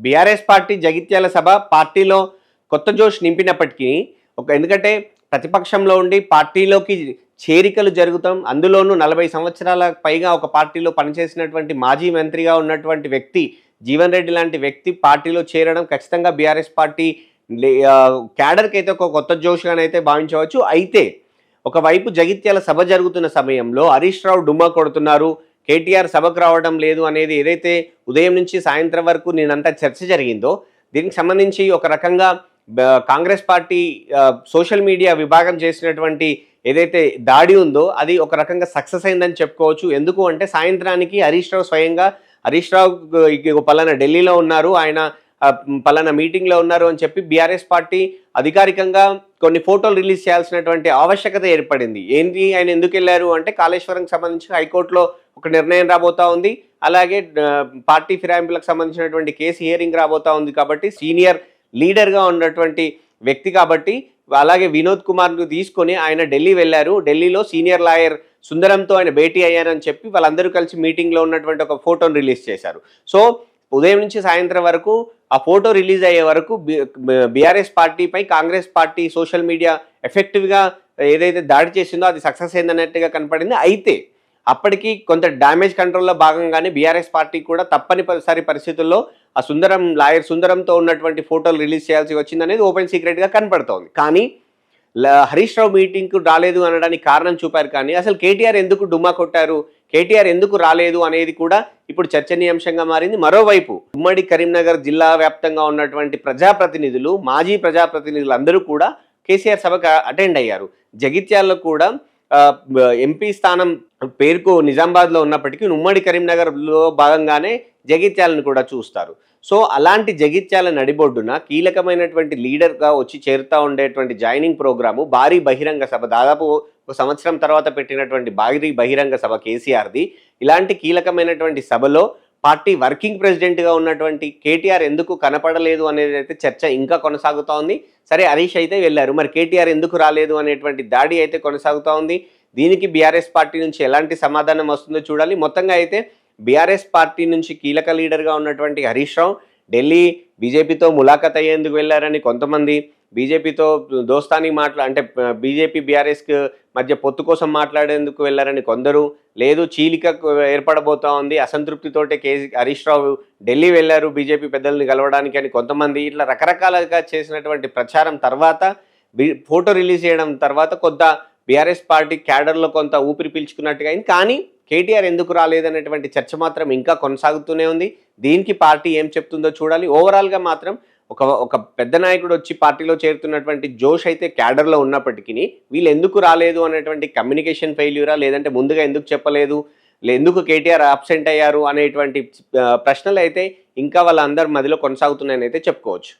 BRS party Jagtial సభ పార్టీలో కొత్త జోష్ నింపినప్పటికీ ఎందుకంటే ప్రతిపక్షంలో ఉండి పార్టీలోకి చేరికలు జరుగుతాం, అందులోనూ 40 సంవత్సరాల పైగా ఒక పార్టీలో పనిచేసినటువంటి మాజీ మంత్రిగా ఉన్నటువంటి వ్యక్తి జీవన్ రెడ్డి లాంటి వ్యక్తి పార్టీలో చేరడం ఖచ్చితంగా బీఆర్ఎస్ పార్టీ క్యాడర్కి అయితే ఒక కొత్త జోష్గానైతే భావించవచ్చు. అయితే ఒకవైపు జగిత్యాల సభ జరుగుతున్న సమయంలో హరీష్ రావు డుమ్మా కొడుతున్నారు, కేటీఆర్ సభకు రావడం లేదు అనేది ఏదైతే ఉదయం నుంచి సాయంత్రం వరకు నేనంతా చర్చ జరిగిందో దీనికి సంబంధించి ఒక రకంగా కాంగ్రెస్ పార్టీ సోషల్ మీడియా విభాగం చేసినటువంటి ఏదైతే దాడి ఉందో అది ఒక రకంగా సక్సెస్ అయిందని చెప్పుకోవచ్చు. ఎందుకు అంటే సాయంత్రానికి హరీష్ రావు స్వయంగా హరీష్ రావు పలానా ఢిల్లీలో ఉన్నారు, ఆయన పలానా మీటింగ్లో ఉన్నారు అని చెప్పి బీఆర్ఎస్ పార్టీ అధికారికంగా కొన్ని ఫోటోలు రిలీజ్ చేయాల్సినటువంటి ఆవశ్యకత ఏర్పడింది. ఏంటి ఆయన ఎందుకు వెళ్ళారు అంటే కాళేశ్వరంకి సంబంధించి హైకోర్టులో ఒక నిర్ణయం రాబోతా ఉంది, అలాగే పార్టీ ఫిరాయింపులకు సంబంధించినటువంటి కేసు హియరింగ్ రాబోతా ఉంది. కాబట్టి సీనియర్ లీడర్గా ఉన్నటువంటి వ్యక్తి కాబట్టి అలాగే వినోద్ కుమార్ను తీసుకొని ఆయన ఢిల్లీ వెళ్ళారు. ఢిల్లీలో సీనియర్ లాయర్ సుందరంతో ఆయన భేటీ అయ్యారని చెప్పి వాళ్ళందరూ కలిసి మీటింగ్లో ఉన్నటువంటి ఒక ఫోటోను రిలీజ్ చేశారు. సో ఉదయం నుంచి సాయంత్రం వరకు ఆ ఫోటో రిలీజ్ అయ్యే వరకు బీఆర్ఎస్ పార్టీపై కాంగ్రెస్ పార్టీ సోషల్ మీడియా ఎఫెక్టివ్గా ఏదైతే దాడి చేసిందో అది సక్సెస్ అయిందన్నట్టుగా కనపడింది. అయితే అప్పటికి కొంత డ్యామేజ్ కంట్రోల్లో భాగంగానే బీఆర్ఎస్ పార్టీ కూడా తప్పనిసరి పరిస్థితుల్లో ఆ లాయర్ సుందరంతో ఉన్నటువంటి ఫోటోలు రిలీజ్ చేయాల్సి వచ్చిందనేది ఓపెన్ సీక్రెట్గా కనపడుతోంది. కానీ హరీష్ రావు మీటింగ్కు రాలేదు అనడానికి కారణం చూపారు, కానీ అసలు కేటీఆర్ ఎందుకు డుమ్మా కొట్టారు, కేటీఆర్ ఎందుకు రాలేదు అనేది కూడా ఇప్పుడు చర్చనీయాంశంగా మారింది. మరోవైపు ఉమ్మడి కరీంనగర్ జిల్లా వ్యాప్తంగా ఉన్నటువంటి ప్రజాప్రతినిధులు మాజీ ప్రజాప్రతినిధులు అందరూ కూడా కేసీఆర్ సభకు అటెండ్ అయ్యారు. జగిత్యాల్లో కూడా ఎంపీ స్థానం పేరుకు నిజామాబాద్లో ఉన్నప్పటికీ ఉమ్మడి కరీంనగర్లో భాగంగానే జగిత్యాలను కూడా చూస్తారు. సో అలాంటి జగిత్యాల నడిబొడ్డున కీలకమైనటువంటి లీడర్గా వచ్చి చేరుతూ ఉండేటువంటి జాయినింగ్ ప్రోగ్రాము భారీ బహిరంగ సభ, దాదాపు ఒక సంవత్సరం తర్వాత పెట్టినటువంటి భారీ బహిరంగ సభ కేసీఆర్ది. ఇలాంటి కీలకమైనటువంటి సభలో పార్టీ వర్కింగ్ ప్రెసిడెంట్గా ఉన్నటువంటి కేటీఆర్ ఎందుకు కనపడలేదు అనేది అయితే చర్చ ఇంకా కొనసాగుతూ ఉంది. సరే హరీష్ అయితే వెళ్ళారు, మరి కేటీఆర్ ఎందుకు రాలేదు అనేటువంటి దాడి అయితే కొనసాగుతూ ఉంది. దీనికి బీఆర్ఎస్ పార్టీ నుంచి ఎలాంటి సమాధానం వస్తుందో చూడాలి. మొత్తంగా అయితే బీఆర్ఎస్ పార్టీ నుంచి కీలక లీడర్గా ఉన్నటువంటి హరీష్ రావు ఢిల్లీ బీజేపీతో ములాఖత్ అయ్యేందుకు వెళ్ళారని కొంతమంది, బీజేపీతో దోస్తానీ అంటే బీజేపీ బీఆర్ఎస్కి మధ్య పొత్తు కోసం మాట్లాడేందుకు వెళ్ళారని కొందరు, లేదు చీలిక ఏర్పడబోతా ఉంది, అసంతృప్తితోటే హరీష్ రావు ఢిల్లీ వెళ్ళారు బీజేపీ పెద్దల్ని కలవడానికి అని కొంతమంది, ఇట్లా రకరకాలుగా చేసినటువంటి ప్రచారం తర్వాత ఫోటో రిలీజ్ చేయడం తర్వాత కొంత బీఆర్ఎస్ పార్టీ క్యాడర్లో కొంత ఊపిరి పీల్చుకున్నట్టుగా అయింది. కానీ కేటీఆర్ ఎందుకు రాలేదనేటువంటి చర్చ మాత్రం ఇంకా కొనసాగుతూనే ఉంది. దీనికి పార్టీ ఏం చెప్తుందో చూడాలి. ఓవరాల్గా మాత్రం ఒక పెద్ద నాయకుడు వచ్చి పార్టీలో చేరుతున్నటువంటి జోష్ అయితే క్యాడర్లో ఉన్నప్పటికీ వీళ్ళు ఎందుకు రాలేదు అనేటువంటి కమ్యూనికేషన్ ఫెయిల్యూరా, లేదంటే ముందుగా ఎందుకు చెప్పలేదు, ఎందుకు కేటీఆర్ అబ్సెంట్ అయ్యారు అనేటువంటి ప్రశ్నలు అయితే ఇంకా వాళ్ళందరి మధ్యలో కొనసాగుతున్నాయని అయితే చెప్పుకోవచ్చు.